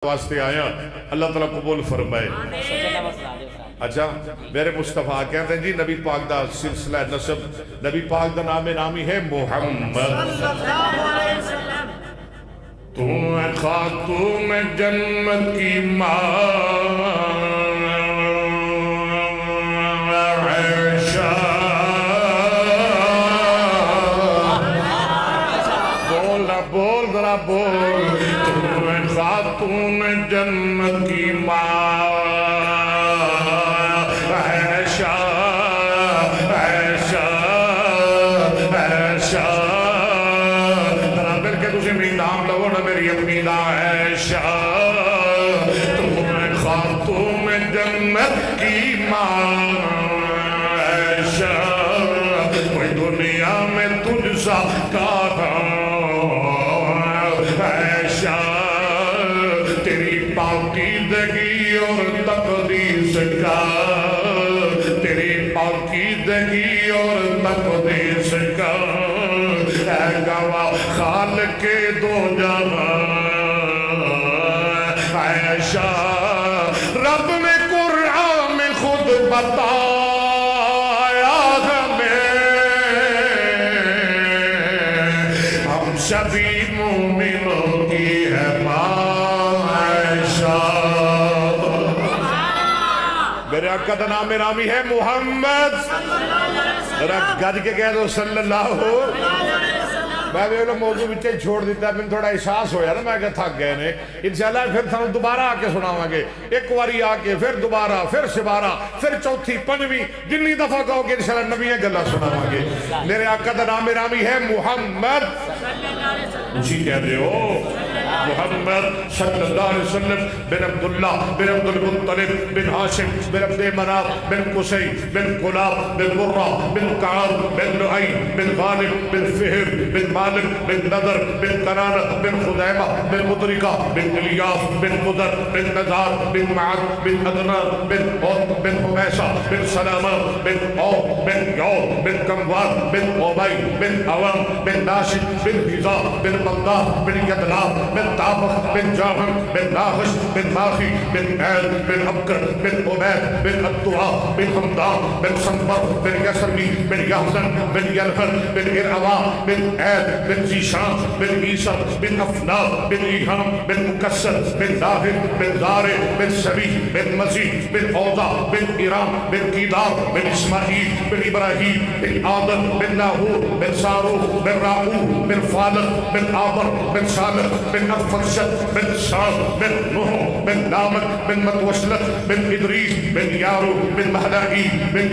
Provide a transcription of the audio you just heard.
واسطے آیا اللہ تعالیٰ قبول فرمائے۔ اچھا میرے مصطفیٰ کہتے ہیں جی نبی پاک دا سلسلہ نسب نبی پاک دا نامی ہے محمد تو ہے خاتون جنت کی ماں عائشہ بول ذرا بول تو ہے خاتون جنت کی ماں عائشہ عائشہ عائشہ ذرا مل کے تجھے میری نام لو نا میری اپنی نا عائشہ تو ہے خاتون جنت کی ماں عائشہ کوئی دنیا میں تجھ سا کہاں عائشہ تیری پاکیزگی اور تقدیس کا تیری پاکیزگی اور تقدیس کا اے گواہ خالق دو جہاں عائشہ رب نے قرآن میں خود بتایا ہمیں ہم سبھی مومنوں کی ہے ماں عائشہ میرے آقا کا نام نامی ہے محمد گج کے کہہ دو صلی اللہ میں بھی موضوع بچے چھوڑ دیتا ہے میں تھوڑا احساس ہویا نا میں کہ تھک گئے نے انشاءاللہ پھر تھا دوبارہ آ کے سناواں گے ایک واری آ کے پھر دوبارہ پھر سبارہ پھر چوتھی پنجویں جنی دفعہ کہو کہ انشاءاللہ نبی گلا سناواں گے میرے آقا کا نام نامی ہے محمد جی کہہ دے ہو محمد صلی اللہ علیہ وسلم بن عبداللہ بن عبد المطلب بن ہاشم بن عبد مناف بن قصی بن کلاب بن مرہ بن کعب بن لؤی بن غالب بن فہر بن مالک بن نضر بن کنانہ بن خدیمہ بن مدرکہ بن الیاس بن مدر بن نزار بن معد بن ادنان بن عود بن حمیسہ بن سلامہ بن عود بن یعود بن کموان بن عبی بن عوام بن ناشد بن حیزہ بن مقدار بن یدلاب بن طابق بن جاہم بن ناخش بن ماخی بن عید بن عبکر بن عبید بن الدعا بن حمدان بن سنبر بن یسرمی بن یحزن بن یلحن بن ارعوا بن عید بن زیشان بن عیسر بن افناب بن ایہام بن مکسر بن داہر بن دارے بن سبی بن مزید بن اوضا بن ایرام بن قیدار بن اسماعیل بن ابراہیم بن آدم بن ناہور بن ساروخ بن راؤ بن فالق بن آبر بن صالح بن افرشد بن سعد بن نوح بن نامک بن متوسلت بن ادریس بن یارو بن مہلائی بن